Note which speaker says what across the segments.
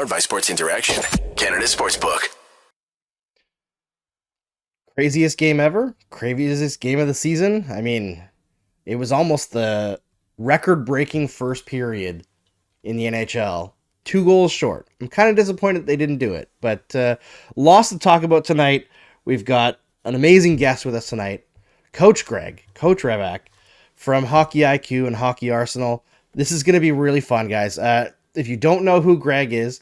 Speaker 1: Powered by Sports Interaction, Canada Sportsbook.
Speaker 2: Craziest game ever? Craziest game of the season? I mean, it was almost the record-breaking first period in the NHL. 2 goals short. I'm kind of disappointed they didn't do it, but lots to talk about tonight. We've got an amazing guest with us tonight, Coach Revak from Hockey IQ and Hockey Arsenal. This is going to be really fun, guys. If you don't know who Greg is,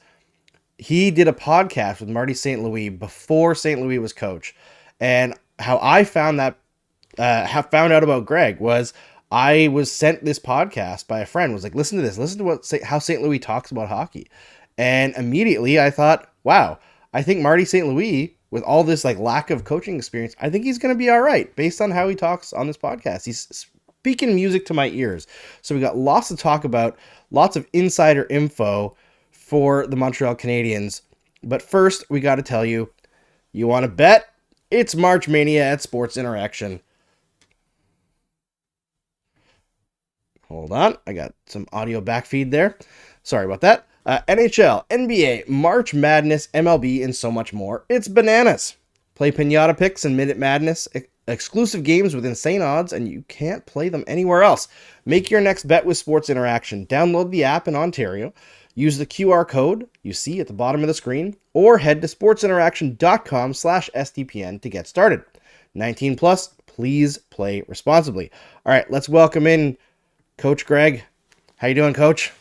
Speaker 2: he did a podcast with Marty St. Louis before St. Louis was coach. And how I found out about Greg was I was sent this podcast by a friend. Was like, listen to this. Listen to how St. Louis talks about hockey. And immediately I thought, wow, I think Marty St. Louis, with all this like lack of coaching experience, I think he's going to be all right based on how he talks on this podcast. He's speaking music to my ears. So we got lots to talk about, lots of insider info for the Montreal Canadiens. But first, we got to tell you, you want to bet? It's March Mania at Sports Interaction. Hold on, I got some audio backfeed there. Sorry about that. NHL, NBA, March Madness, MLB, and so much more. It's bananas. Play Pinata Picks and Minute Madness. Exclusive games with insane odds, and you can't play them anywhere else. Make your next bet with Sports Interaction. Download the app in Ontario. Use the QR code you see at the bottom of the screen, or head to sportsinteraction.com/STPN to get started. 19 plus, please play responsibly. All right, let's welcome in Coach Greg. How you doing, Coach?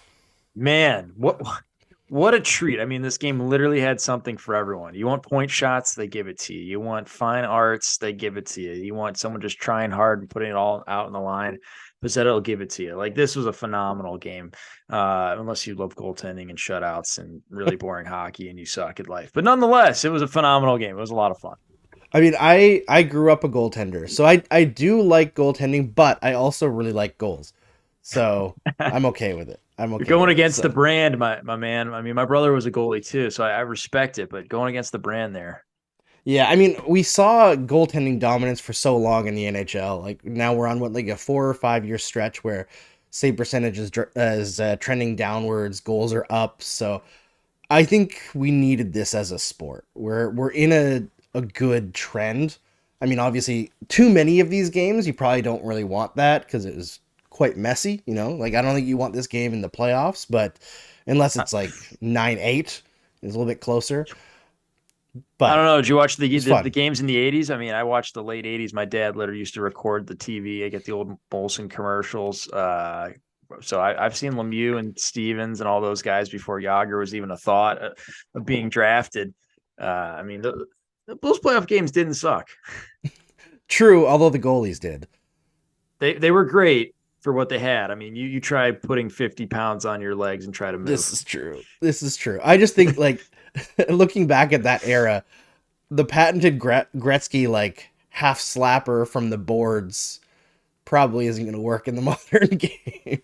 Speaker 3: Man, what a treat. I mean, this game literally had something for everyone. You want point shots, they give it to you. You want fine arts, they give it to you. You want someone just trying hard and putting it all out on the line, Pizzetta will give it to you. Like, this was a phenomenal game, unless you love goaltending and shutouts and really boring hockey and you suck at life. But nonetheless, it was a phenomenal game. It was a lot of fun.
Speaker 2: I mean, I grew up a goaltender, so I do like goaltending, but I also really like goals. So I'm okay with it. I'm okay.
Speaker 3: You're going against the brand, my man. I mean, my brother was a goalie too, so I respect it, but going against the brand there.
Speaker 2: Yeah, I mean, we saw goaltending dominance for so long in the NHL. Like, now we're on like a 4 or 5 year stretch where save percentage is trending downwards, goals are up. So I think we needed this as a sport. We're in a good trend. I mean, obviously, too many of these games, you probably don't really want that because it was quite messy. You know, like, I don't think you want this game in the playoffs, but unless it's like 9-8, it's a little bit closer. But
Speaker 3: I don't know. Did you watch the games in the 80s? I mean, I watched the late 80s. My dad literally used to record the TV. I get the old Molson commercials. So I've seen Lemieux and Stevens and all those guys before Yager was even a thought of being drafted. I mean, those playoff games didn't suck.
Speaker 2: True, although the goalies did.
Speaker 3: They were great for what they had. I mean, you try putting 50 pounds on your legs and try to move.
Speaker 2: This is true. I just think, like, looking back at that era, the patented Gretzky like half slapper from the boards probably isn't going to work in the modern game.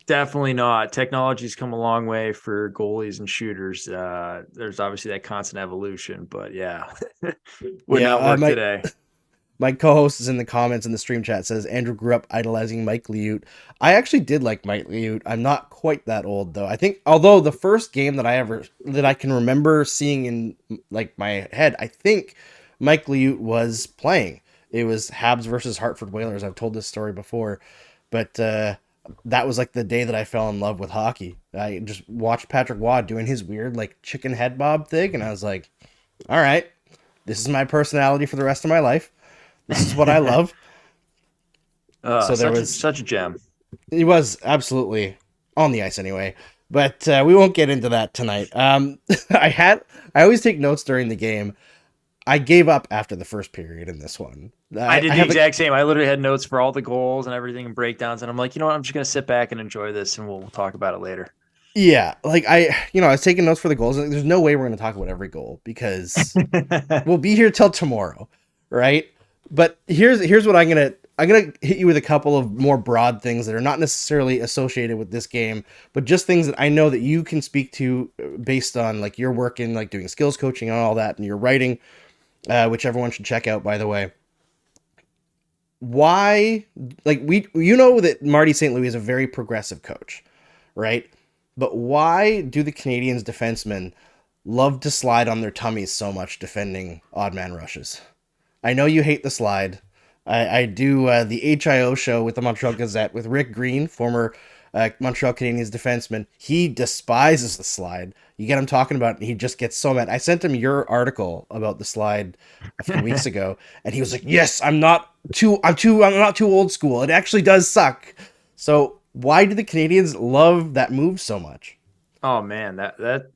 Speaker 3: Definitely not. Technology's come a long way for goalies and shooters. There's obviously that constant evolution, but yeah, would not work today.
Speaker 2: My co-host is in the comments in the stream chat, says Andrew grew up idolizing Mike Liut. I actually did like Mike Liut. I'm not quite that old though. I think, although the first game that I can remember seeing in like my head, I think Mike Liut was playing. It was Habs versus Hartford Whalers. I've told this story before, but that was like the day that I fell in love with hockey. I just watched Patrick Waugh doing his weird like chicken head bob thing, and I was like, all right, this is my personality for the rest of my life. This is what I love.
Speaker 3: So there was such a gem.
Speaker 2: He was absolutely on the ice anyway, but we won't get into that tonight. I always take notes during the game. I gave up after the first period in this one.
Speaker 3: I did the exact same. I literally had notes for all the goals and everything and breakdowns, and I'm like, you know what? I'm just gonna sit back and enjoy this, and we'll talk about it later.
Speaker 2: Yeah, like I was taking notes for the goals. There's no way we're gonna talk about every goal because we'll be here till tomorrow, right? But here's what I'm gonna hit you with a couple of more broad things that are not necessarily associated with this game, but just things that I know that you can speak to based on like your work in like doing skills coaching and all that, and your writing, which everyone should check out, by the way. Why, like, that Marty St. Louis is a very progressive coach, right? But why do the Canadiens defensemen love to slide on their tummies so much defending odd man rushes. I know you hate the slide. I do the HIO show with the Montreal Gazette with Rick Green, former Montreal Canadiens defenseman. He despises the slide. You get him talking about it, and he just gets so mad. I sent him your article about the slide a few weeks ago, and he was like, "Yes, I'm not too old school. It actually does suck." So why do the Canadians love that move so much?
Speaker 3: Oh man, that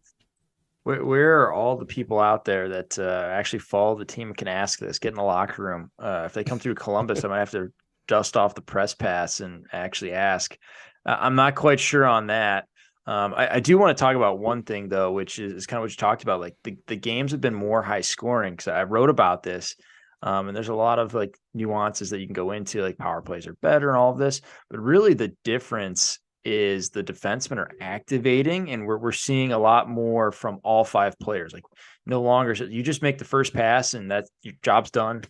Speaker 3: where are all the people out there that actually follow the team and can ask this? Get in the locker room. If they come through Columbus, I might have to dust off the press pass and actually ask. I'm not quite sure on that. I do want to talk about one thing though, which is kind of what you talked about. Like the games have been more high scoring because I wrote about this. And there's a lot of like nuances that you can go into, like power plays are better and all of this, but really the difference is the defensemen are activating, and we're seeing a lot more from all five players. Like no longer you just make the first pass and that your job's done,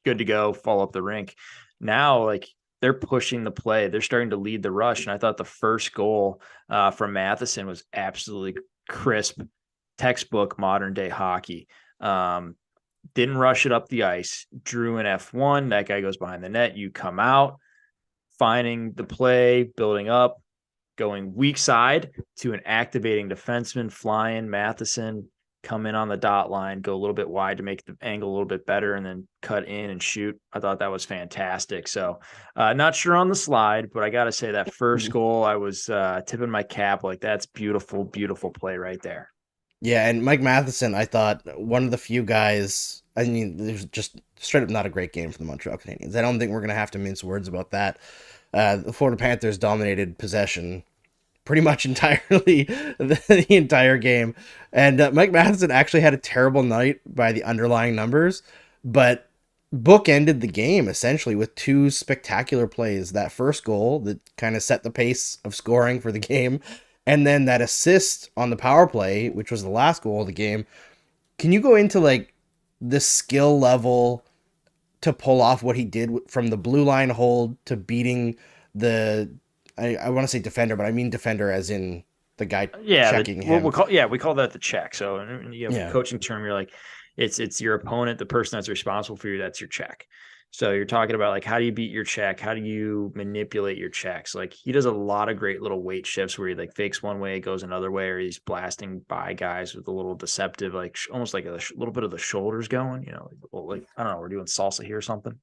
Speaker 3: good to go, follow up the rink. Now, like they're pushing the play, they're starting to lead the rush, and I thought the first goal from Matheson was absolutely crisp, textbook modern day hockey. Didn't rush it up the ice, drew an F1. That guy goes behind the net. You come out, finding the play, building up, going weak side to an activating defenseman, flying Matheson, come in on the dot line, go a little bit wide to make the angle a little bit better, and then cut in and shoot. I thought that was fantastic. So not sure on the slide, but I got to say that first goal, I was tipping my cap. Like that's beautiful, beautiful play right there.
Speaker 2: Yeah, and Mike Matheson, I thought one of the few guys. I mean, there's just straight up not a great game for the Montreal Canadiens. I don't think we're gonna have to mince words about that. The Florida Panthers dominated possession pretty much entirely the entire game, and Mike Matheson actually had a terrible night by the underlying numbers, but bookended the game essentially with two spectacular plays. That first goal that kind of set the pace of scoring for the game, and then that assist on the power play, which was the last goal of the game. Can you go into like the skill level to pull off what he did from the blue line hold to beating the, I want to say defender, but I mean defender as in the guy checking him.
Speaker 3: We call that the check. So coaching term, you're like, it's your opponent, the person that's responsible for you. That's your check. So you're talking about like, how do you beat your check? How do you manipulate your checks? Like he does a lot of great little weight shifts where he like fakes one way, goes another way, or he's blasting by guys with a little deceptive, like almost like a little bit of the shoulders going, like I don't know, we're doing salsa here or something,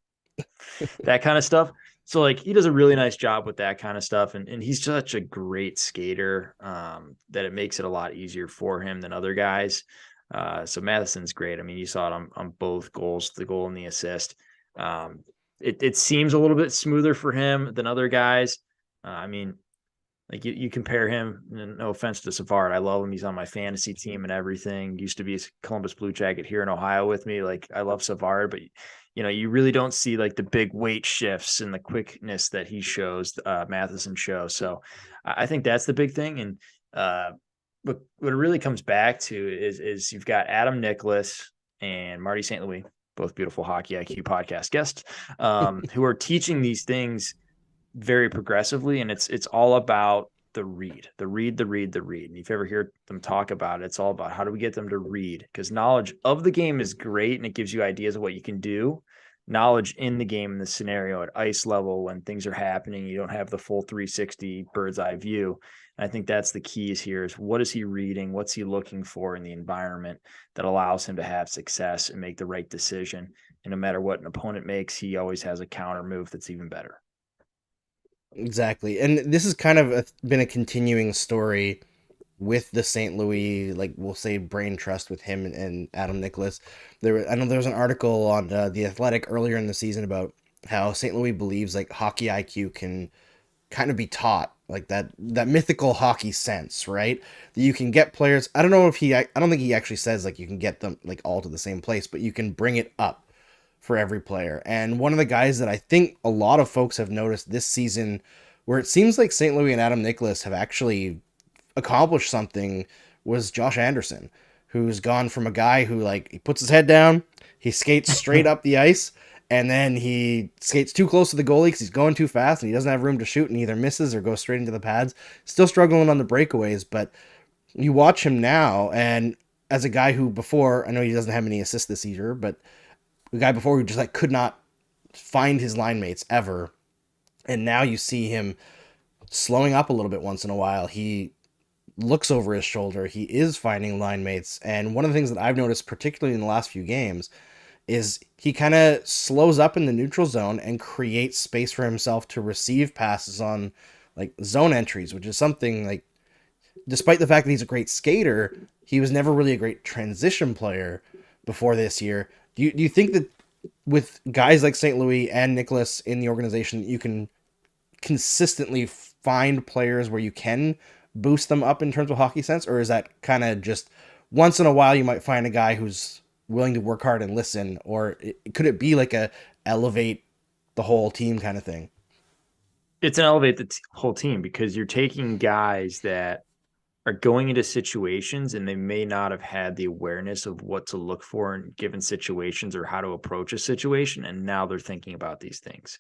Speaker 3: that kind of stuff. So like he does a really nice job with that kind of stuff. And he's such a great skater that it makes it a lot easier for him than other guys. So Matheson's great. I mean, you saw it on both goals, the goal and the assist. It seems a little bit smoother for him than other guys. I mean, like you compare him, no offense to Savard. I love him. He's on my fantasy team and everything. Used to be a Columbus Blue Jacket here in Ohio with me. Like I love Savard, but you really don't see like the big weight shifts and the quickness that he shows, Matheson shows. So I think that's the big thing. And what it really comes back to is you've got Adam Nicholas and Marty St. Louis, both beautiful Hockey IQ podcast guests, who are teaching these things very progressively. And it's all about the read. And if you ever hear them talk about it, it's all about how do we get them to read? Because knowledge of the game is great and it gives you ideas of what you can do. Knowledge in the game, in the scenario at ice level, when things are happening, you don't have the full 360 bird's eye view. And I think that's the keys here is what is he reading? What's he looking for in the environment that allows him to have success and make the right decision? And no matter what an opponent makes, he always has a counter move that's even better.
Speaker 2: Exactly. And this has kind of been a continuing story with the St. Louis, like we'll say brain trust with him and Adam Nicholas. I know there was an article on The Athletic earlier in the season about how St. Louis believes like hockey IQ can kind of be taught, like that mythical hockey sense, right? That you can get players. I don't think he actually says like you can get them like all to the same place, but you can bring it up for every player. And one of the guys that I think a lot of folks have noticed this season, where it seems like St. Louis and Adam Nicholas have actually accomplished something, was Josh Anderson, who's gone from a guy who like he puts his head down, he skates straight up the ice, and then he skates too close to the goalie because he's going too fast and he doesn't have room to shoot and either misses or goes straight into the pads. Still struggling on the breakaways, but you watch him now and as a guy who before, I know he doesn't have any assists this year, but a guy before who just like could not find his line mates ever. And now you see him slowing up a little bit once in a while. He looks over his shoulder. He is finding line mates. And one of the things that I've noticed, particularly in the last few games, is he kind of slows up in the neutral zone and creates space for himself to receive passes on like zone entries, which is something like, despite the fact that he's a great skater, he was never really a great transition player before this year. Do you think that with guys like St. Louis and Nicholas in the organization, you can consistently find players where you can boost them up in terms of hockey sense? Or is that kind of just once in a while you might find a guy who's willing to work hard and listen? Or could it be like a elevate the whole team kind of thing?
Speaker 3: It's an elevate the whole team, because you're taking guys that are going into situations and they may not have had the awareness of what to look for in given situations or how to approach a situation. And now they're thinking about these things.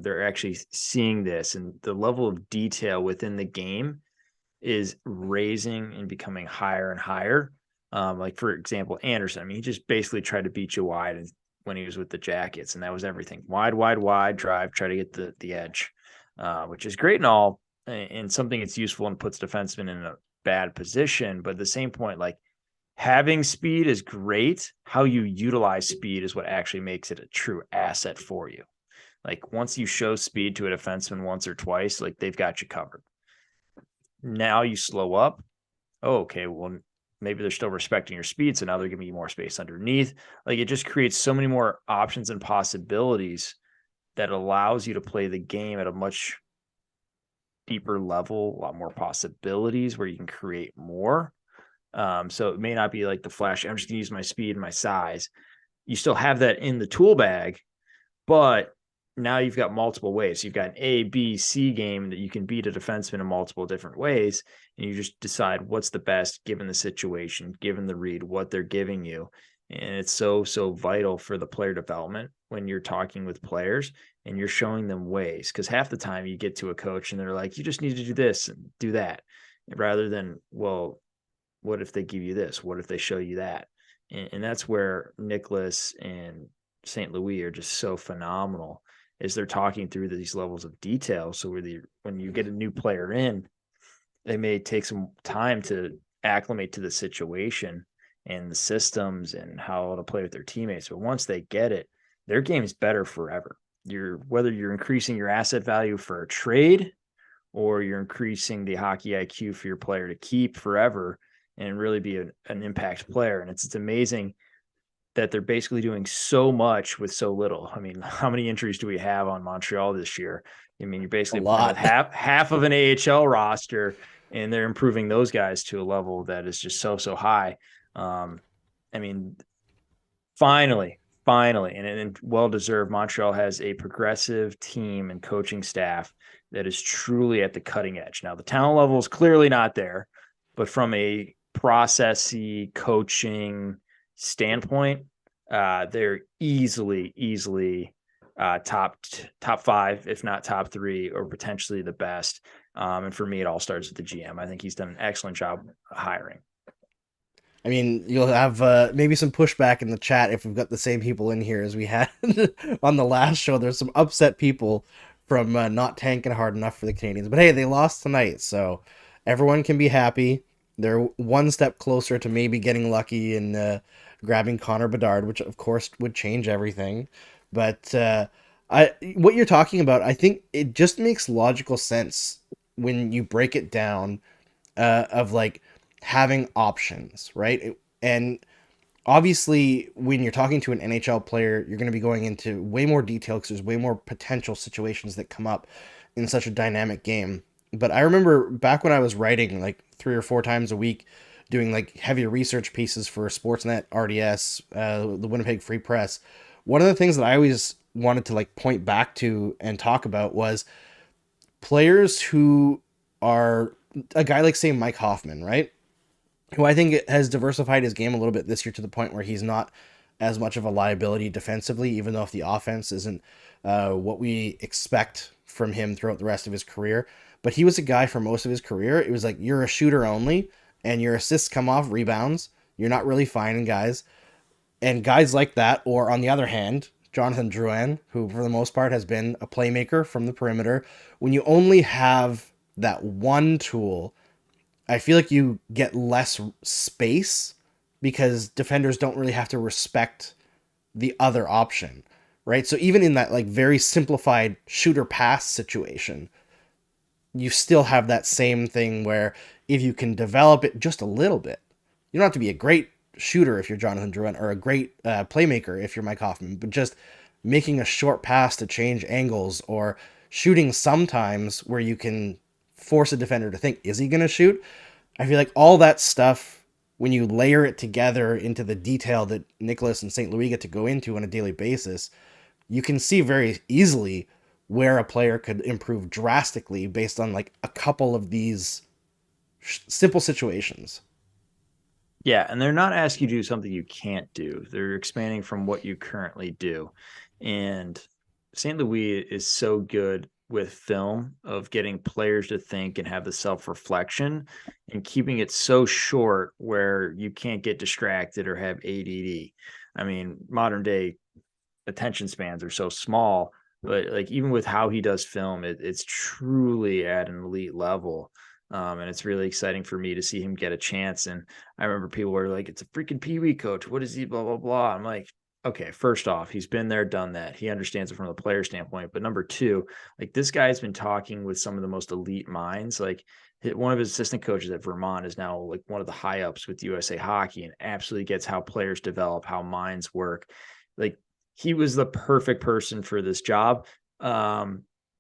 Speaker 3: They're actually seeing this, and the level of detail within the game is raising and becoming higher and higher. Like, for example, Anderson, I mean, he just basically tried to beat you wide when he was with the Jackets, and that was everything. Wide, drive, try to get the edge, which is great and all, and something that's useful and puts defensemen in a bad position. But at the same point, like, having speed is great. How you utilize speed is what actually makes it a true asset for you. Like, once you show speed to a defenseman once or twice, like, they've got you covered. Now you slow up. Oh, okay, well, maybe they're still respecting your speed, so now they're giving you more space underneath. Like, it just creates so many more options and possibilities that allows you to play the game at a much deeper level, a lot more possibilities where you can create more. So it may not be like the flash, I'm just gonna use my speed and my size. You still have that in the tool bag, but now you've got multiple ways. You've got an A, B, C game that you can beat a defenseman in multiple different ways. And you just decide what's the best given the situation, given the read, what they're giving you. And it's so vital for the player development when you're talking with players and you're showing them ways. Because half the time you get to a coach and they're like, you just need to do this and do that. Rather than, well, what if they give you this? What if they show you that? And that's where Nicholas and St. Louis are just so phenomenal, is they're talking through these levels of detail. So when you get a new player in, they may take some time to acclimate to the situation and the systems and how to play with their teammates. But once they get it, their game is better forever. Whether you're increasing your asset value for a trade or you're increasing the hockey IQ for your player to keep forever and really be an impact player. And it's amazing that they're basically doing so much with so little. I mean, how many injuries do we have on Montreal this year? I mean, you're basically playing with half of an AHL roster, and they're improving those guys to a level that is just so high. I mean, finally, and well-deserved, Montreal has a progressive team and coaching staff that is truly at the cutting edge. Now, the talent level is clearly not there, but from a processy coaching standpoint, they're easily top five, if not top three, or potentially the best. And for me, it all starts with the GM. I think he's done an excellent job hiring.
Speaker 2: I mean, you'll have maybe some pushback in the chat if we've got the same people in here as we had on the last show. There's some upset people from not tanking hard enough for the Canadiens. But hey, they lost tonight, so everyone can be happy. They're one step closer to maybe getting lucky and grabbing Connor Bedard, which of course would change everything. But what you're talking about, I think it just makes logical sense when you break it down of like having options, right? And obviously, when you're talking to an NHL player, you're going to be going into way more detail because there's way more potential situations that come up in such a dynamic game. But I remember back when I was writing like 3 or 4 times a week, doing like heavier research pieces for Sportsnet, RDS, the Winnipeg Free Press. One of the things that I always wanted to like point back to and talk about was players who are a guy like, say, Mike Hoffman, right? Who I think has diversified his game a little bit this year to the point where he's not as much of a liability defensively, even though if the offense isn't what we expect from him throughout the rest of his career. But he was a guy for most of his career, it was like, you're a shooter only, and your assists come off rebounds. You're not really finding guys. And guys like that, or on the other hand, Jonathan Drouin, who for the most part has been a playmaker from the perimeter, when you only have that one tool, I feel like you get less space because defenders don't really have to respect the other option, right? So even in that like very simplified shooter pass situation, you still have that same thing where if you can develop it just a little bit, you don't have to be a great shooter if you're Jonathan Drouin or a great playmaker if you're Mike Hoffman, but just making a short pass to change angles or shooting sometimes where you can force a defender to think, is he going to shoot? I feel like all that stuff, when you layer it together into the detail that Nicholas and St. Louis get to go into on a daily basis, you can see very easily where a player could improve drastically based on like a couple of these simple situations.
Speaker 3: Yeah, and they're not asking you to do something you can't do. They're expanding from what you currently do. And St. Louis is so good with film of getting players to think and have the self-reflection and keeping it so short where you can't get distracted or have ADD. I mean, modern day attention spans are so small, but like even with how he does film, it's truly at an elite level. And it's really exciting for me to see him get a chance. And I remember people were like, it's a freaking Pee Wee coach. What is he? Blah, blah, blah. I'm like, okay, first off, he's been there, done that. He understands it from the player standpoint. But number two, like this guy's been talking with some of the most elite minds. Like one of his assistant coaches at Vermont is now like one of the high ups with USA Hockey and absolutely gets how players develop, how minds work. Like he was the perfect person for this job.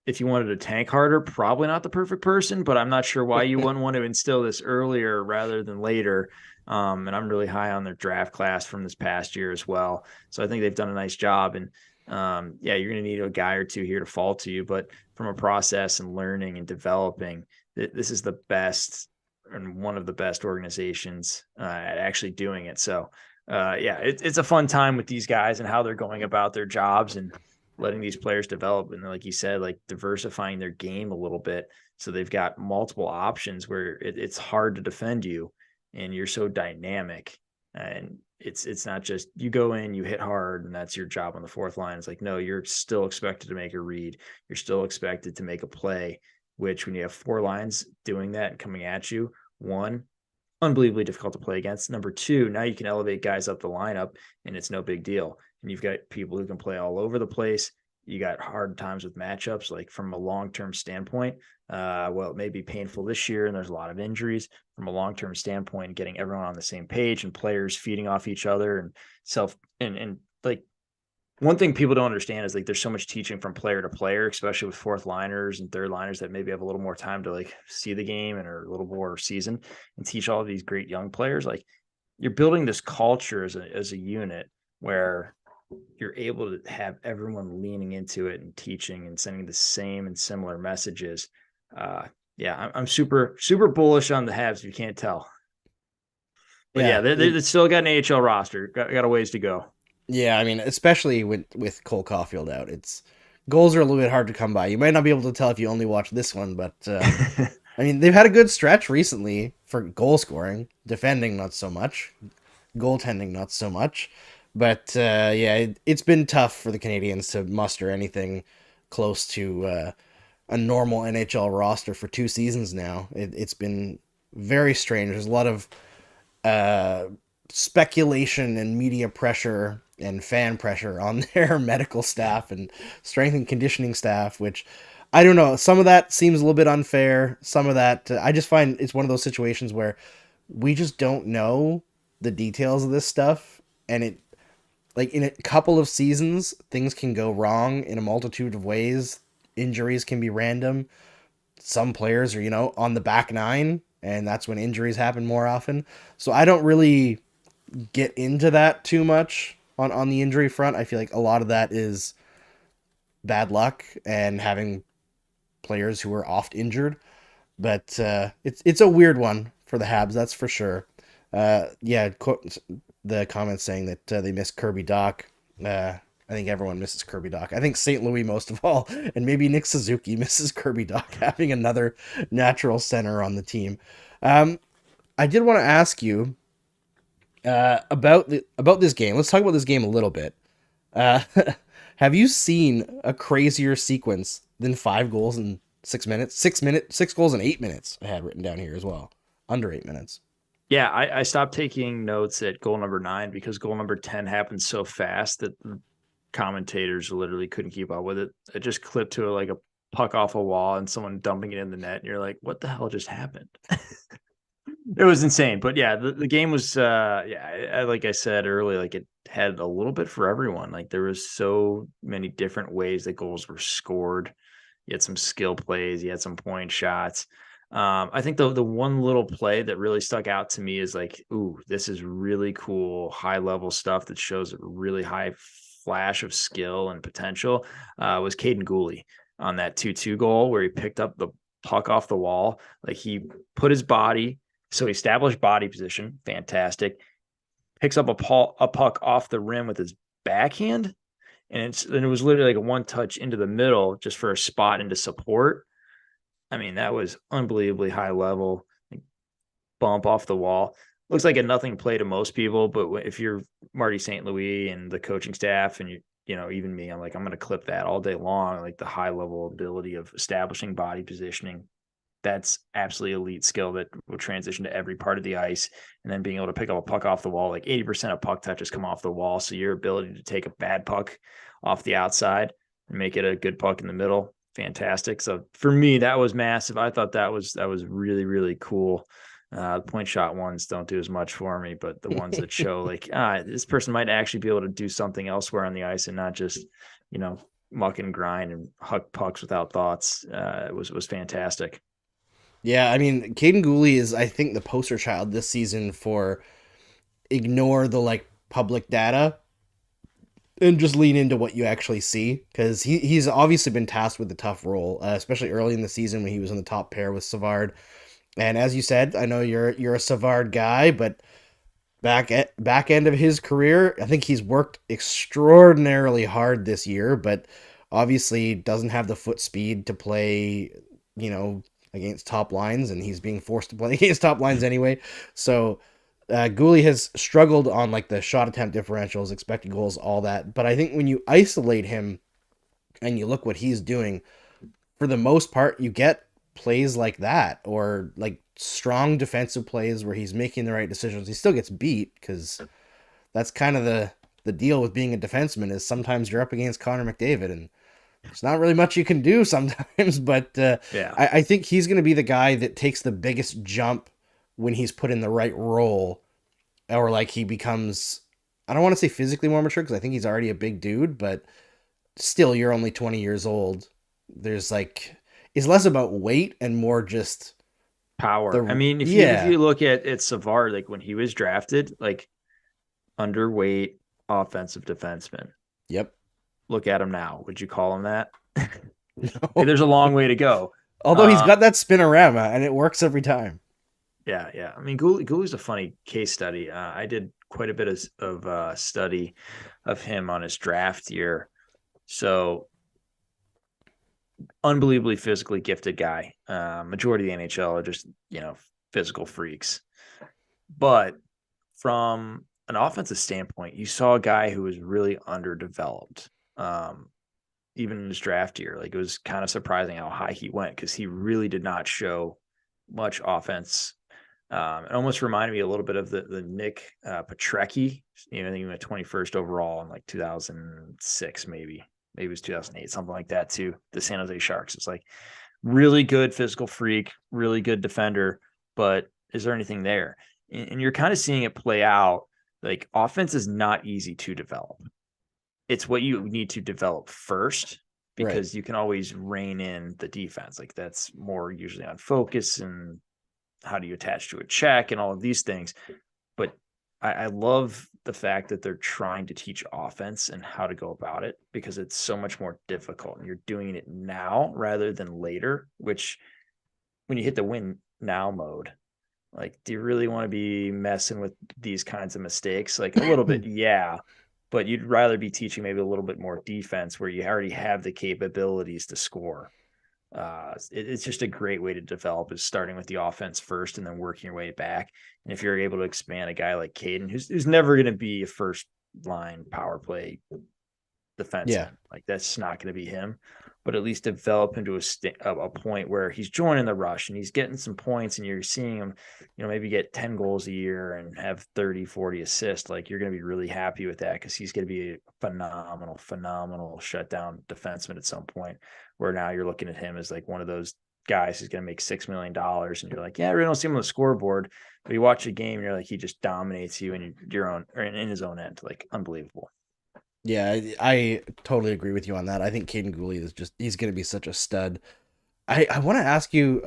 Speaker 3: If you wanted to tank harder, probably not the perfect person, but I'm not sure why you wouldn't want to instill this earlier rather than later. And I'm really high on their draft class from this past year as well. So I think they've done a nice job. And yeah, you're going to need a guy or two here to fall to you. But from a process and learning and developing, this is the best and one of the best organizations at actually doing it. So yeah, it's a fun time with these guys and how they're going about their jobs and letting these players develop. And like you said, like diversifying their game a little bit. So they've got multiple options where it's hard to defend you and you're so dynamic. And it's not just you go in, you hit hard, and that's your job on the fourth line. It's like, no, you're still expected to make a read. You're still expected to make a play, which when you have four lines doing that and coming at you, one, unbelievably difficult to play against. Number two, now you can elevate guys up the lineup and it's no big deal. And you've got people who can play all over the place. You got hard times with matchups, like from a long-term standpoint. Well, it may be painful this year and there's a lot of injuries. From a long-term standpoint, getting everyone on the same page and players feeding off each other and like one thing people don't understand is like there's so much teaching from player to player, especially with fourth liners and third liners that maybe have a little more time to like see the game and are a little more seasoned and teach all of these great young players. Like you're building this culture as a unit where you're able to have everyone leaning into it and teaching and sending the same and similar messages. Yeah, I'm super, super bullish on the Habs if you can't tell. But yeah, they still got an AHL roster. Got a ways to go.
Speaker 2: Yeah, I mean, especially with Cole Caulfield out, it's goals are a little bit hard to come by. You might not be able to tell if you only watch this one, but I mean, they've had a good stretch recently for goal scoring, defending not so much, goaltending not so much. But yeah, it's been tough for the Canadiens to muster anything close to a normal NHL roster for 2 seasons now. It's been very strange. There's a lot of speculation and media pressure and fan pressure on their medical staff and strength and conditioning staff, which I don't know. Some of that seems a little bit unfair. Some of that, I just find it's one of those situations where we just don't know the details of this stuff. And it, like in a couple of seasons, things can go wrong in a multitude of ways. Injuries can be random. Some players are, on the back nine, and that's when injuries happen more often. So I don't really get into that too much on the injury front. I feel like a lot of that is bad luck and having players who are oft injured. But it's a weird one for the Habs, that's for sure. Yeah, the comments saying that they miss Kirby Dach. I think everyone misses Kirby Dach. I think St. Louis most of all, and maybe Nick Suzuki misses Kirby Dach having another natural center on the team. I did want to ask you about this game. Let's talk about this game a little bit. Uh, have you seen a crazier sequence than 5 goals in 6 minutes? 6 minutes, 6 goals in 8 minutes. I had written down here as well, under 8 minutes.
Speaker 3: Yeah, I stopped taking notes at goal number 9 because goal number 10 happened so fast that the commentators literally couldn't keep up with it. It just clipped to like a puck off a wall and someone dumping it in the net, and you're like, "What the hell just happened?" It was insane. But yeah, the game was like I said earlier, like it had a little bit for everyone. Like there was so many different ways that goals were scored. You had some skill plays, you had some point shots. I think the one little play that really stuck out to me is like, ooh, this is really cool, high level stuff that shows a really high flash of skill and potential. Was Kaden Guhle on that 2-2 goal where he picked up the puck off the wall. Like he put his body, so he established body position, fantastic. Picks up a puck off the rim with his backhand, and it was literally like a one touch into the middle just for a spot into support. I mean, that was unbelievably high level, like bump off the wall. Looks like a nothing play to most people, but if you're Marty St. Louis and the coaching staff, and even me, I'm like, I'm going to clip that all day long. Like the high level ability of establishing body positioning, that's absolutely elite skill that will transition to every part of the ice. And then being able to pick up a puck off the wall, like 80% of puck touches come off the wall. So your ability to take a bad puck off the outside and make it a good puck in the middle, fantastic. So for me, that was massive. I thought that was really, really cool. Point shot ones don't do as much for me, but the ones that show like, this person might actually be able to do something elsewhere on the ice and not just, muck and grind and huck pucks without thoughts. It was fantastic.
Speaker 2: Yeah, I mean, Kaden Guhle is, I think, the poster child this season for ignore the like public data and just lean into what you actually see, because he's obviously been tasked with a tough role, especially early in the season when he was in the top pair with Savard. And as you said, I know you're a Savard guy, but back end of his career, I think he's worked extraordinarily hard this year, but obviously doesn't have the foot speed to play, you know, against top lines, and he's being forced to play against top lines anyway. So Gooley has struggled on like the shot attempt differentials, expected goals, all that. But I think when you isolate him and you look what he's doing, for the most part, you get plays like that, or like strong defensive plays where he's making the right decisions. He still gets beat because that's kind of the deal with being a defenseman, is sometimes you're up against Connor McDavid and there's not really much you can do sometimes. But
Speaker 3: Yeah.
Speaker 2: I think he's going to be the guy that takes the biggest jump when he's put in the right role, or like he becomes, I don't want to say physically more mature because I think he's already a big dude, but still, you're only 20 years old. There's like, it's less about weight and more just
Speaker 3: Power. I
Speaker 2: the,
Speaker 3: mean, if
Speaker 2: yeah.
Speaker 3: you look at Savard, like when he was drafted, like underweight offensive defenseman.
Speaker 2: Yep.
Speaker 3: Look at him now. Would you call him that?
Speaker 2: No.
Speaker 3: There's a long way to go.
Speaker 2: Although he's got that spinorama and it works every time.
Speaker 3: Yeah. I mean, Goule's a funny case study. I did quite a bit of study of him on his draft year. So unbelievably physically gifted guy. Majority of the NHL are just, physical freaks. But from an offensive standpoint, you saw a guy who was really underdeveloped. Even in his draft year, like it was kind of surprising how high he went because he really did not show much offense. It almost reminded me a little bit of the Nick Petrecki. I think he went 21st overall in like 2006, maybe it was 2008, something like that too. The San Jose Sharks. It's like really good physical freak, really good defender, but is there anything there? And you're kind of seeing it play out. Like offense is not easy to develop. It's what you need to develop first,
Speaker 2: Right.
Speaker 3: because you can always rein in the defense. Like that's more usually on focus and how do you attach to a check and all of these things. But I love the fact that they're trying to teach offense and how to go about it, because it's so much more difficult and you're doing it now rather than later, which when you hit the win now mode, like, do you really want to be messing with these kinds of mistakes? Like a little bit, yeah, but you'd rather be teaching maybe a little bit more defense where you already have the capabilities to score. It's just a great way to develop, is starting with the offense first and then working your way back. And if you're able to expand a guy like Kaden, who's never going to be a first line power play
Speaker 2: Yeah.
Speaker 3: defenseman, like that's not going to be him, but at least develop into a point where he's joining the rush and he's getting some points, and you're seeing him, maybe get 10 goals a year and have 30, 40 assists. Like, you're going to be really happy with that, because he's going to be a phenomenal shutdown defenseman at some point, where now you're looking at him as like one of those guys who's going to make $6 million. And you're like, yeah, I really don't see him on the scoreboard, but you watch a game and you're like, he just dominates you in your own, or in his own end. Like, unbelievable.
Speaker 2: Yeah, I totally agree with you on that. I think Kaden Guhle he's going to be such a stud. I want to ask you,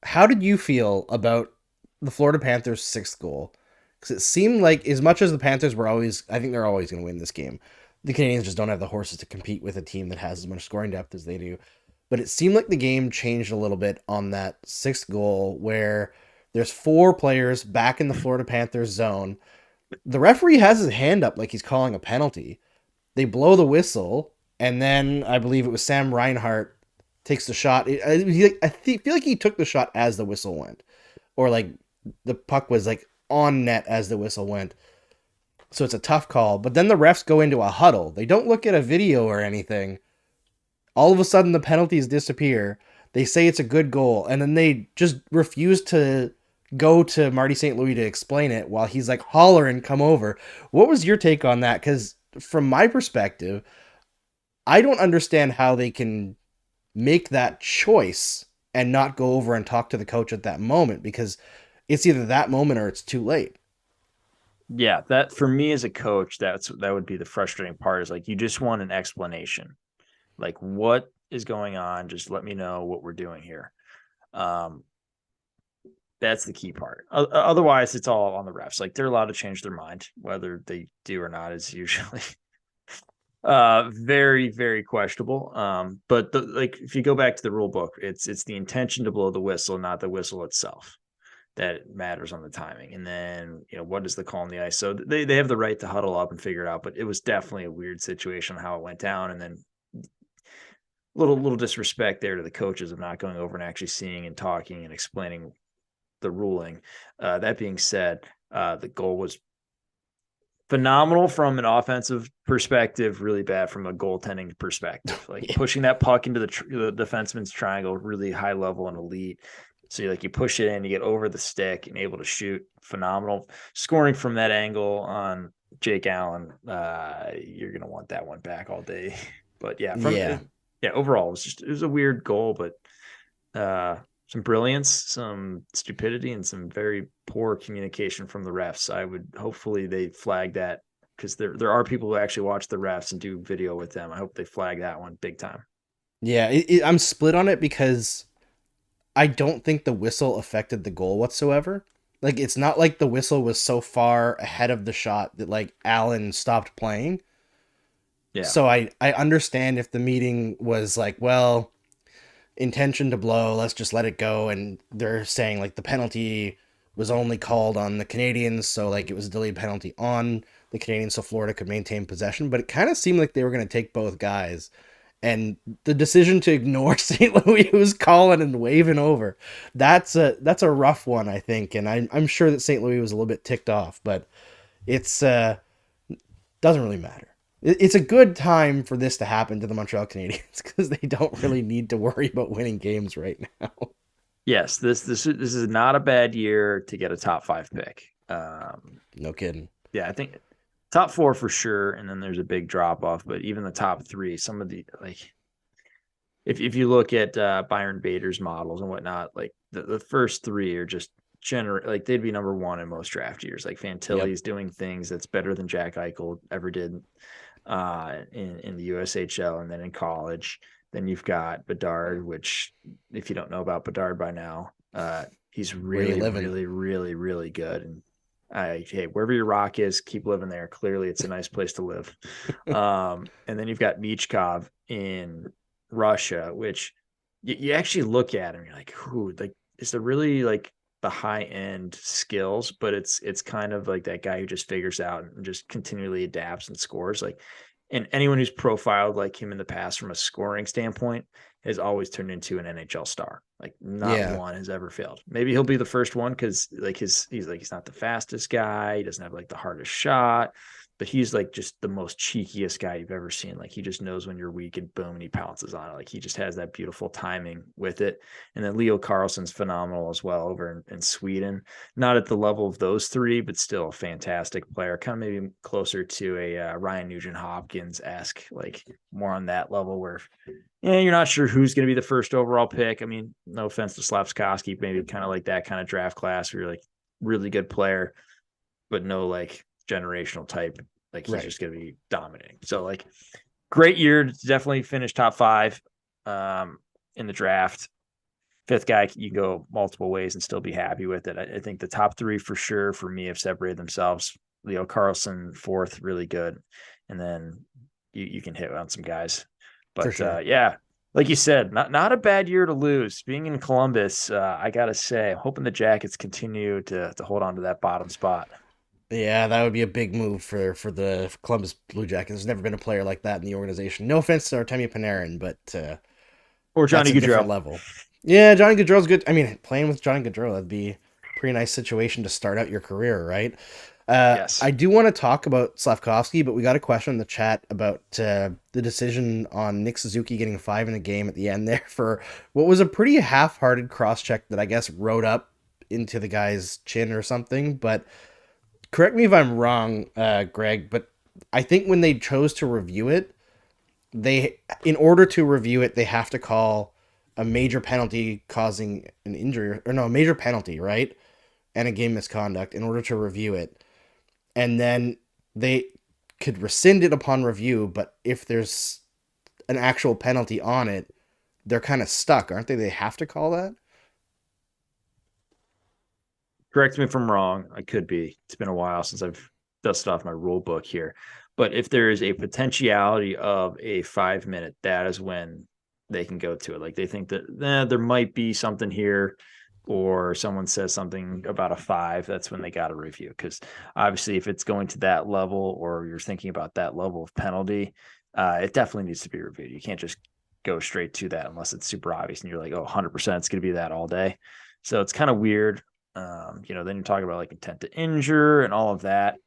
Speaker 2: how did you feel about the Florida Panthers' sixth goal? Because it seemed like, as much as the Panthers I think they're always going to win this game. The Canadiens just don't have the horses to compete with a team that has as much scoring depth as they do. But it seemed like the game changed a little bit on that sixth goal, where there's 4 players back in the Florida Panthers zone. The referee has his hand up like he's calling a penalty. They blow the whistle, and then I believe it was Sam Reinhart takes the shot. I feel like he took the shot as the whistle went, or like the puck was like on net as the whistle went. So it's a tough call. But then the refs go into a huddle. They don't look at a video or anything. All of a sudden, the penalties disappear. They say it's a good goal, and then they just refuse to go to Marty St. Louis to explain it, while he's like hollering, come over. What was your take on that? Because from my perspective, I don't understand how they can make that choice and not go over and talk to the coach at that moment, because it's either that moment or it's too late.
Speaker 3: Yeah, that for me as a coach, that would be the frustrating part, is like, you just want an explanation. Like, what is going on? Just let me know what we're doing here. That's the key part. Otherwise, it's all on the refs. Like, they're allowed to change their mind. Whether they do or not is usually very, very questionable. But if you go back to the rule book, it's the intention to blow the whistle, not the whistle itself, that matters on the timing. And then, what is the call on the ice? So they have the right to huddle up and figure it out. But it was definitely a weird situation how it went down. And then little disrespect there to the coaches of not going over and actually seeing and talking and explaining the ruling. That being said, the goal was phenomenal from an offensive perspective, really bad from a goaltending perspective. Like, pushing that puck into the defenseman's triangle, really high level and elite. So you push it in, you get over the stick and able to shoot. Phenomenal scoring from that angle on Jake Allen. You're gonna want that one back all day. But yeah, overall, it was a weird goal, but some brilliance, some stupidity, and some very poor communication from the refs. Hopefully they flag that, because there are people who actually watch the refs and do video with them. I hope they flag that one big time.
Speaker 2: Yeah, I'm split on it, because I don't think the whistle affected the goal whatsoever. Like, it's not like the whistle was so far ahead of the shot that like Allen stopped playing.
Speaker 3: Yeah.
Speaker 2: So I understand if the meeting was like, well, intention to blow, let's just let it go, and they're saying like the penalty was only called on the Canadiens, so like it was a delayed penalty on the Canadiens so Florida could maintain possession. But it kind of seemed like they were going to take both guys, and the decision to ignore St. Louis, who's calling and waving over, that's a rough one, I think. And I'm sure that St. Louis was a little bit ticked off, but it's doesn't really matter. It's a good time for this to happen to the Montreal Canadiens, because they don't really need to worry about winning games right now.
Speaker 3: Yes, this is not a bad year to get a top 5 pick.
Speaker 2: No kidding.
Speaker 3: Yeah, I think top 4 for sure, and then there's a big drop off. But even the top 3, some of the if you look at Byron Bader's models and whatnot, like the first 3 are just they'd be number 1 in most draft years. Like, Fantilli's doing things that's better than Jack Eichel ever did in the USHL, and then in college. Then you've got Bedard, which, if you don't know about Bedard by now, he's really good. And hey, wherever your rock is, keep living there. Clearly, it's a nice place to live. And then you've got Michkov in Russia, which you actually look at him, you're like, who? Like, is there really like the high end skills? But it's kind of like that guy who just figures out and just continually adapts and scores. Like, and anyone who's profiled like him in the past from a scoring standpoint, has always turned into an NHL star. Like not
Speaker 2: Yeah.
Speaker 3: one has ever failed. Maybe he'll be the first one because like he's not the fastest guy. He doesn't have like the hardest shot, but he's like just the most cheekiest guy you've ever seen. Like he just knows when you're weak and boom, and he pounces on it. Like he just has that beautiful timing with it. And then Leo Carlsson's phenomenal as well over in Sweden. Not at the level of those three, but still a fantastic player. Kind of maybe closer to a Ryan Nugent Hopkins esque, like more on that level where you're not sure who's going to be the first overall pick. I mean, no offense to Slafkovsky, maybe kind of like that kind of draft class where you're like really good player, but no like generational type. Like he's just going to be dominating. So like great year to definitely finish top 5 in the draft. 5th guy, you can go multiple ways and still be happy with it. I think the top 3 for sure for me have separated themselves. Leo Carlsson, 4th, really good. And then you can hit on some guys. But
Speaker 2: sure.
Speaker 3: yeah, like you said, not a bad year to lose. Being in Columbus, I got to say, I'm hoping the Jackets continue to hold on to that bottom spot.
Speaker 2: Yeah, that would be a big move for the Columbus Blue Jackets. There's never been a player like that in the organization. No offense to Artemi Panarin, but
Speaker 3: Or
Speaker 2: that's
Speaker 3: Johnny
Speaker 2: a different
Speaker 3: Gaudreau.
Speaker 2: level. Yeah, Johnny Gaudreau's good. I mean, playing with Johnny Gaudreau, that'd be a pretty nice situation to start out your career, right?
Speaker 3: Yes.
Speaker 2: I do want to talk about Slafkovsky, but we got a question in the chat about the decision on Nick Suzuki getting 5 in the game at the end there for what was a pretty half-hearted cross-check that I guess rode up into the guy's chin or something. But correct me if I'm wrong, Greg, but I think when they chose to review it, in order to review it, they have to call a major penalty causing an injury, or no, a major penalty, right? And a game misconduct in order to review it. And then they could rescind it upon review, but if there's an actual penalty on it, they're kind of stuck, aren't they? They have to call that?
Speaker 3: Correct me if I'm wrong. I could be. It's been a while since I've dusted off my rule book here. But if there is a potentiality of a 5-minute, that is when they can go to it. Like they think that there might be something here, or someone says something about a 5, that's when they got to review. Because obviously, if it's going to that level, or you're thinking about that level of penalty, it definitely needs to be reviewed. You can't just go straight to that unless it's super obvious and you're like, oh, 100% it's going to be that all day. So it's kind of weird. Then you're talking about like intent to injure and all of that.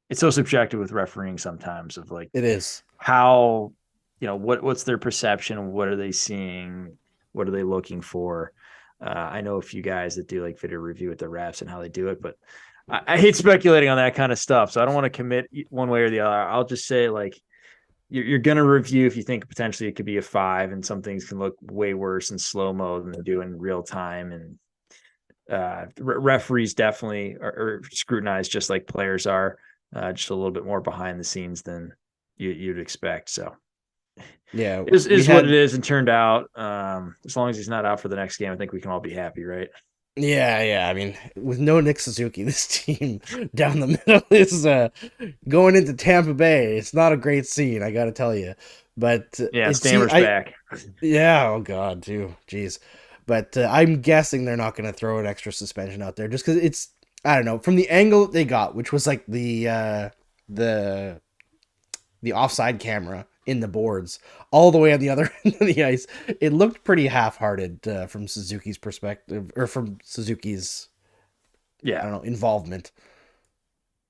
Speaker 3: It's so subjective with refereeing sometimes of like
Speaker 2: It is.
Speaker 3: how, what's their perception? What are they seeing? What are they looking for? I know a few guys that do like video review with the refs and how they do it, but I hate speculating on that kind of stuff. So I don't want to commit one way or the other. I'll just say like, you're going to review if you think potentially it could be a 5, and some things can look way worse in slow mo than they do in real time. And referees definitely are scrutinized just like players are, just a little bit more behind the scenes than you'd expect. So
Speaker 2: Yeah,
Speaker 3: is what it is and turned out. As long as he's not out for the next game, I think we can all be happy, right?
Speaker 2: Yeah. I mean, with no Nick Suzuki, this team down the middle is going into Tampa Bay. It's not a great scene, I got to tell you. But
Speaker 3: Stammer's back.
Speaker 2: Yeah, oh god, too. Jeez. But I'm guessing they're not going to throw an extra suspension out there just because it's, I don't know, from the angle that they got, which was like the offside camera in the boards all the way on the other end of the ice. It looked pretty half-hearted from Suzuki's perspective, or from Suzuki's, I don't know, involvement.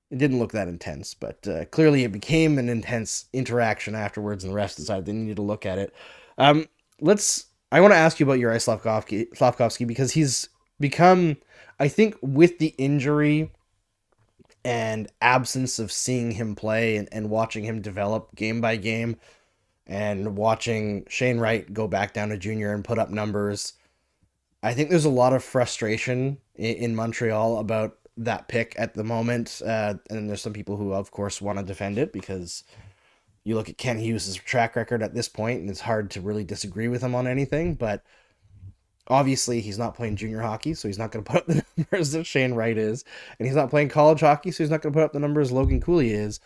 Speaker 2: It didn't look that intense, but clearly it became an intense interaction afterwards, and the refs decided they needed to look at it. I want to ask you about your Slafkovsky because he's become, I think, with the injury and absence of seeing him play and watching him develop game by game, and watching Shane Wright go back down to junior and put up numbers, I think there's a lot of frustration in Montreal about that pick at the moment. And there's some people who, of course, want to defend it because you look at Ken Hughes' track record at this point, and it's hard to really disagree with him on anything. But obviously, he's not playing junior hockey, so he's not going to put up the numbers that Shane Wright is. And he's not playing college hockey, so he's not going to put up the numbers Logan Cooley is.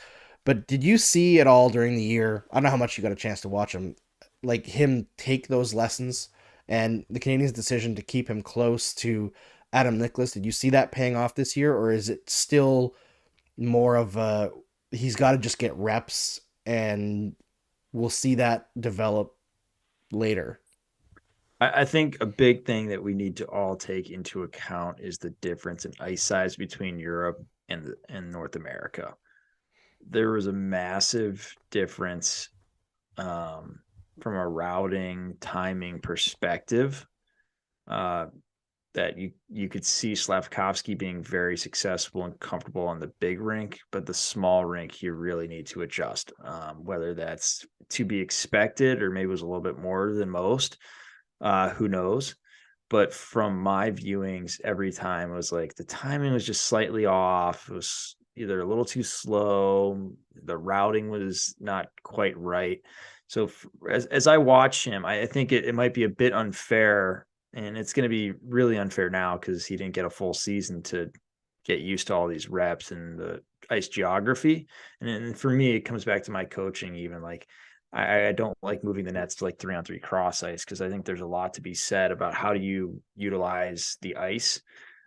Speaker 2: But did you see at all during the year, I don't know how much you got a chance to watch him, like him take those lessons and the Canadiens' decision to keep him close to Adam Nicholas? Did you see that paying off this year, or is it still more of a, he's got to just get reps and we'll see that develop later.
Speaker 3: I think a big thing that we need to all take into account is the difference in ice size between Europe and North America. There was a massive difference from a routing timing perspective. Uh, that you could see Slafkovsky being very successful and comfortable on the big rink, but the small rink you really need to adjust. Whether that's to be expected or maybe it was a little bit more than most, who knows? But from my viewings, every time it was like the timing was just slightly off. It was either a little too slow, the routing was not quite right. So as I watch him, I think it might be a bit unfair, and it's going to be really unfair now because he didn't get a full season to get used to all these reps and the ice geography. And for me, it comes back to my coaching, even like I don't like moving the nets to like 3-on-3 cross ice because I think there's a lot to be said about how do you utilize the ice.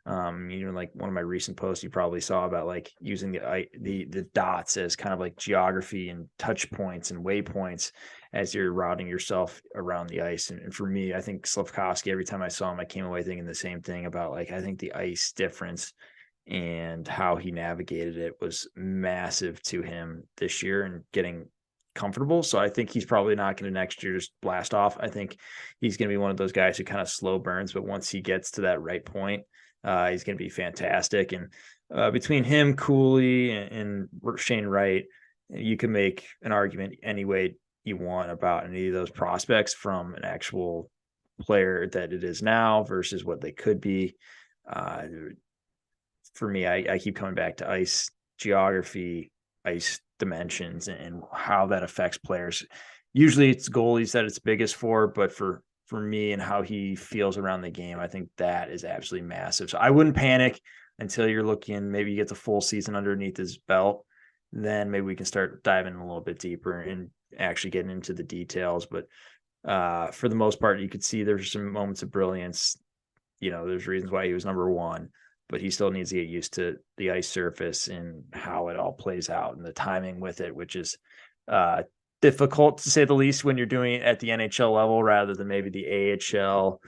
Speaker 3: Like one of my recent posts you probably saw about like using the dots as kind of like geography and touch points and waypoints as you're routing yourself around the ice. And for me, I think Slafkovsky, every time I saw him, I came away thinking the same thing about like I think the ice difference and how he navigated it was massive to him this year and getting comfortable. So I think he's probably not going to next year just blast off. I think he's going to be one of those guys who kind of slow burns, but once he gets to that right point, he's going to be fantastic. And between him, Cooley, and Shane Wright, you can make an argument any way you want about any of those prospects from an actual player that it is now versus what they could be. For me, I keep coming back to ice geography, ice dimensions, and how that affects players. Usually it's goalies that it's biggest for, but for me and how he feels around the game, I think that is absolutely massive. So I wouldn't panic until you're looking, maybe you get the full season underneath his belt. Then maybe we can start diving a little bit deeper and actually getting into the details. But for the most part, you could see there's some moments of brilliance. There's reasons why he was number one, but he still needs to get used to the ice surface and how it all plays out and the timing with it, which is difficult to say the least when you're doing it at the NHL level rather than maybe the AHL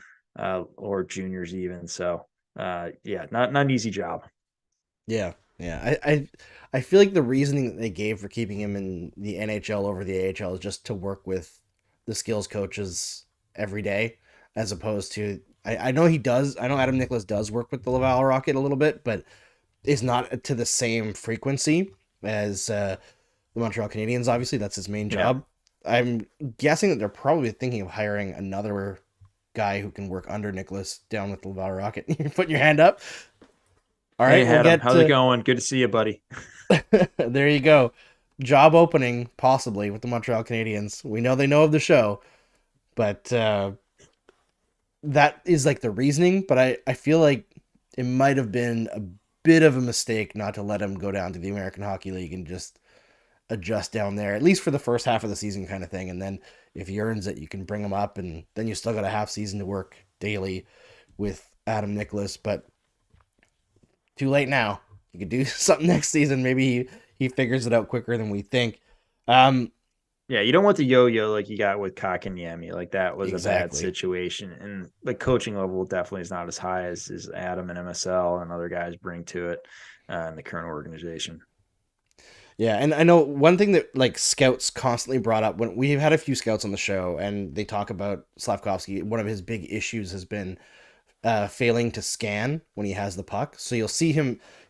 Speaker 3: or juniors even. So yeah, not an easy job.
Speaker 2: Yeah, yeah. I feel like the reasoning that they gave for keeping him in the NHL over the AHL is just to work with the skills coaches every day, as opposed to I know he does. I know Adam Nicholas does work with the Laval Rocket a little bit, but is not to the same frequency as the Montreal Canadiens. Obviously, that's his main job. Yeah. I'm guessing that they're probably thinking of hiring another guy who can work under Nicholas down with the Laval Rocket. You're putting your hand up. All right,
Speaker 3: hey, Adam, how's it going? Good to see you, buddy.
Speaker 2: There you go. Job opening, possibly, with the Montreal Canadiens. We know they know of the show, but that is like the reasoning. But I feel like it might have been a bit of a mistake not to let him go down to the American Hockey League and just adjust down there, at least for the first half of the season kind of thing. And then if he earns it, you can bring him up, and then you still got a half season to work daily with Adam Nicholas. But too late now. You could do something next season. Maybe he figures it out quicker than we think.
Speaker 3: Yeah, you don't want the yo-yo like you got with Kotkaniemi. Like that was
Speaker 2: exactly.
Speaker 3: A bad situation. And the coaching level definitely is not as high as Adam and MSL and other guys bring to it in the current organization.
Speaker 2: Yeah, and I know one thing that like scouts constantly brought up when we've had a few scouts on the show, and they talk about Slafkovsky. One of his big issues has been failing to scan when he has the puck. So you'll see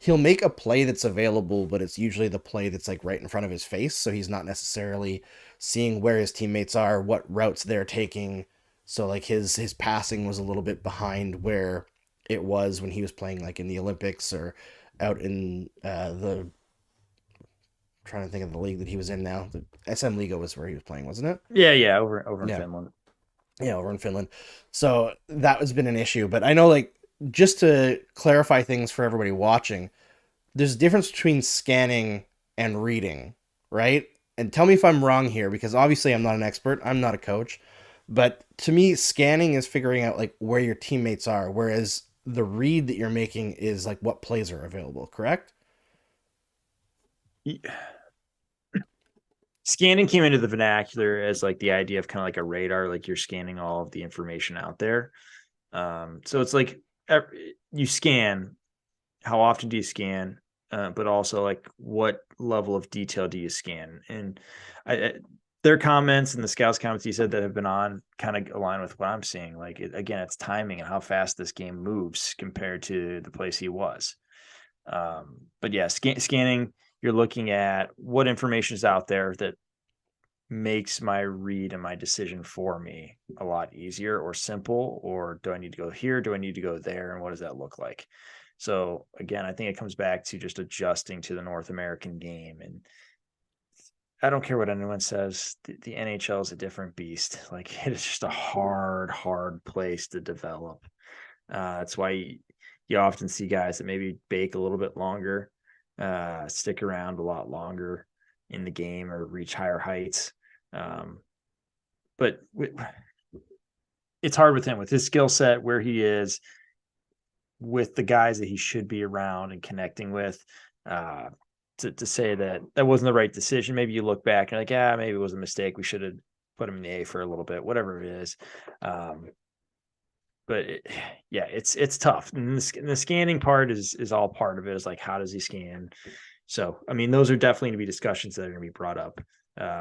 Speaker 2: he'll make a play that's available, but it's usually the play that's like right in front of his face. So he's not necessarily seeing where his teammates are, what routes they're taking. So like his passing was a little bit behind where it was when he was playing like in the Olympics or out in the trying to think of the league that he was in now. The SM Liga was where he was playing, wasn't it?
Speaker 3: Yeah, over in Finland.
Speaker 2: Yeah, over in Finland. So that has been an issue. But I know, like, just to clarify things for everybody watching, there's a difference between scanning and reading, right? And tell me if I'm wrong here, because obviously I'm not an expert. I'm not a coach. But to me, scanning is figuring out, like, where your teammates are, whereas the read that you're making is, like, what plays are available, correct?
Speaker 3: Scanning came into the vernacular as like the idea of kind of like a radar, like you're scanning all of the information out there. So it's like you scan. How often do you scan? But also like what level of detail do you scan? And their comments and the scouts comments he said that have been on kind of align with what I'm seeing. Like again, it's timing and how fast this game moves compared to the place he was. But yeah, scanning, you're looking at what information is out there that makes my read and my decision for me a lot easier or simple, or do I need to go here? Do I need to go there? And what does that look like? So again, I think it comes back to just adjusting to the North American game. And I don't care what anyone says, the NHL is a different beast. Like it is just a hard place to develop. That's why you often see guys that maybe bake a little bit longer, stick around a lot longer in the game or reach higher heights. But it's hard with him, with his skill set, where he is, with the guys that he should be around and connecting with, to say that wasn't the right decision. Maybe you look back and like, yeah, maybe it was a mistake. We should have put him in the A for a little bit, whatever it is. But it's tough. And the scanning part is all part of it. Is like, how does he scan? So, I mean, those are definitely going to be discussions that are going to be brought up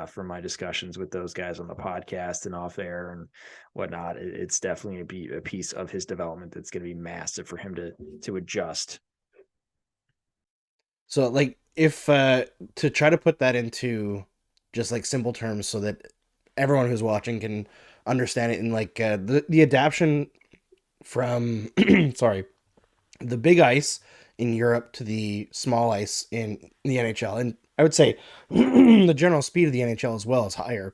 Speaker 3: from my discussions with those guys on the podcast and off air and whatnot. It's definitely going to be a piece of his development that's going to be massive for him to adjust.
Speaker 2: So, like, if to try to put that into just like simple terms so that everyone who's watching can understand it, in like the adaptation from sorry, the big ice in Europe to the small ice in the NHL, and I would say the general speed of the NHL as well is higher.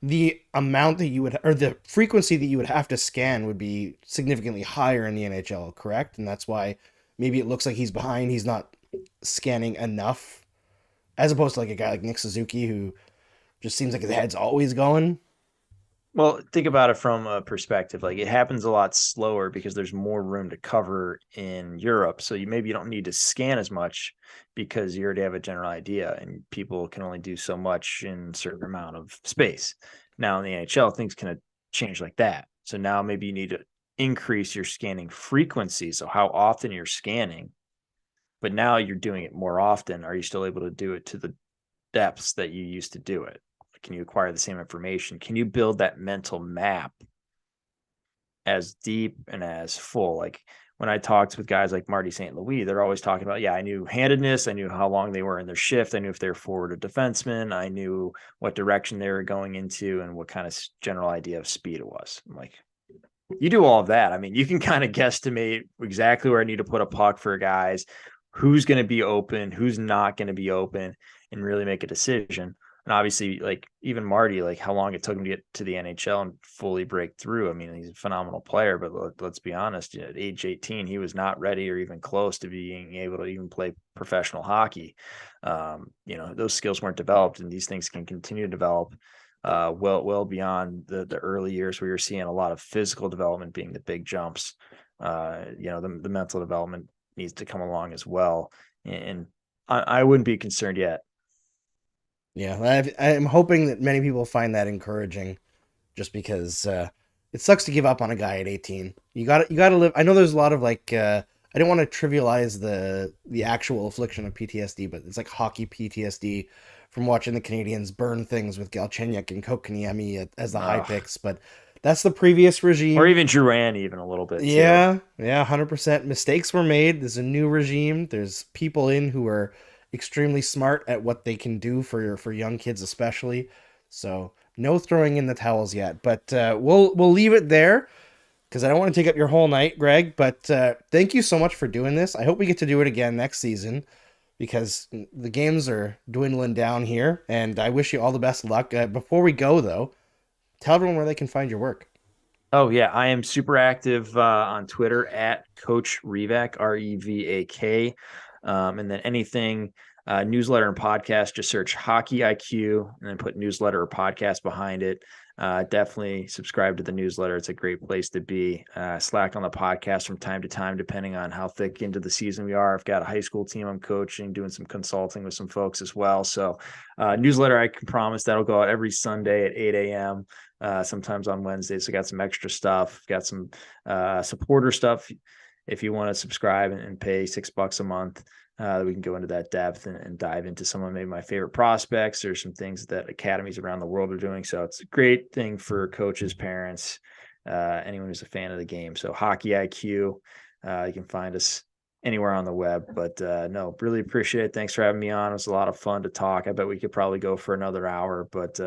Speaker 2: The amount that you would, or the frequency that you would have to scan would be significantly higher in the NHL, correct? And that's why maybe it looks like he's behind. He's not scanning enough, as opposed to like a guy like Nick Suzuki who just seems like his head's always going.
Speaker 3: Well, think about it from a perspective. Like it happens a lot slower because there's more room to cover in Europe. So you don't need to scan as much because you already have a general idea and people can only do so much in a certain amount of space. Now in the NHL, things can change like that. So now maybe you need to increase your scanning frequency. So how often you're scanning, but now you're doing it more often. Are you still able to do it to the depths that you used to do it? Can you acquire the same information? Can you build that mental map as deep and as full? Like when I talked with guys like Marty St. Louis, they're always talking about, I knew handedness. I knew how long they were in their shift. I knew if they were forward or defenseman. I knew what direction they were going into and what kind of general idea of speed it was. I'm like, you do all of that. I mean, you can kind of guesstimate exactly where I need to put a puck for guys, who's going to be open, who's not going to be open, and really make a decision. And obviously, like even Marty, like how long it took him to get to the NHL and fully break through. I mean, he's a phenomenal player, but let's be honest, at age 18, he was not ready or even close to being able to even play professional hockey. Those skills weren't developed, and these things can continue to develop well beyond the early years where you're seeing a lot of physical development being the big jumps. The mental development needs to come along as well. And I wouldn't be concerned yet.
Speaker 2: Yeah, I'm hoping that many people find that encouraging, just because it sucks to give up on a guy at 18. You got to live. I know there's a lot of like I don't want to trivialize the actual affliction of PTSD, but it's like hockey PTSD from watching the Canadiens burn things with Galchenyuk and Kotkaniemi as the high picks. But that's the previous regime,
Speaker 3: or even Drouin, even a little bit.
Speaker 2: Yeah, 100%. Mistakes were made. There's a new regime. There's people in who are extremely smart at what they can do for young kids especially. So no throwing in the towels yet, but we'll leave it there because I don't want to take up your whole night, Greg. But thank you so much for doing this. I hope we get to do it again next season because the games are dwindling down here, and I wish you all the best of luck. Before we go, though, tell everyone where they can find your work.
Speaker 3: Oh, yeah. I am super active on Twitter at Coach Revak, Revak. And then anything newsletter and podcast, just search Hockey IQ and then put newsletter or podcast behind it. definitely subscribe to the newsletter. It's a great place to be. Slack on the podcast from time to time, depending on how thick into the season we are. I've got a high school team I'm coaching, doing some consulting with some folks as well. So newsletter, I can promise that'll go out every Sunday at 8 a.m. Sometimes on Wednesdays. So got some extra stuff, got some supporter stuff. If you want to subscribe and pay $6 a month, we can go into that depth and dive into some of maybe my favorite prospects or some things that academies around the world are doing. So it's a great thing for coaches, parents, anyone who's a fan of the game. So Hockey IQ, you can find us anywhere on the web. But no, really appreciate it. Thanks for having me on. It was a lot of fun to talk. I bet we could probably go for another hour, but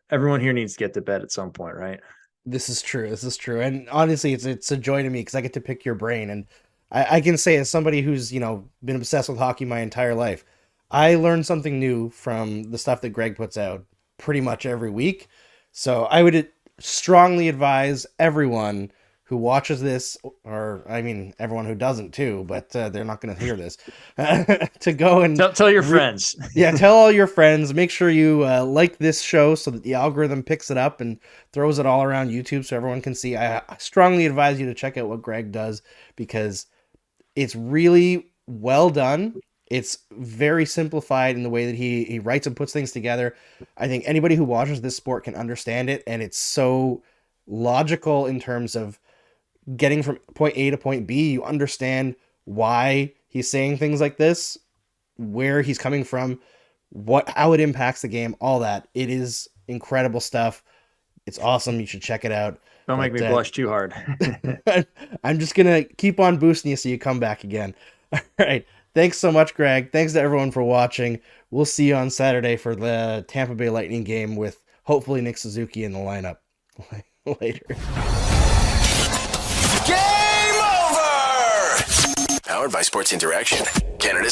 Speaker 3: everyone here needs to get to bed at some point, right?
Speaker 2: This is true. This is true. And honestly, it's a joy to me because I get to pick your brain. And I can say, as somebody who's, been obsessed with hockey my entire life, I learn something new from the stuff that Greg puts out pretty much every week. So I would strongly advise everyone who watches this, or everyone who doesn't too, but they're not going to hear this, to go and
Speaker 3: tell your friends.
Speaker 2: Yeah, tell all your friends. Make sure you like this show so that the algorithm picks it up and throws it all around YouTube so everyone can see. I strongly advise you to check out what Greg does because it's really well done. It's very simplified in the way that he writes and puts things together. I think anybody who watches this sport can understand it, and it's so logical in terms of getting from point A to point B. You understand why he's saying things like this, where he's coming from, how it impacts the game, all that. It is incredible stuff. It's awesome. You should check it out.
Speaker 3: Don't make me blush too hard.
Speaker 2: I'm just going to keep on boosting you so you come back again. All right. Thanks so much, Greg. Thanks to everyone for watching. We'll see you on Saturday for the Tampa Bay Lightning game with hopefully Nick Suzuki in the lineup. Later.
Speaker 1: Game over! Powered by Sports Interaction, Canada's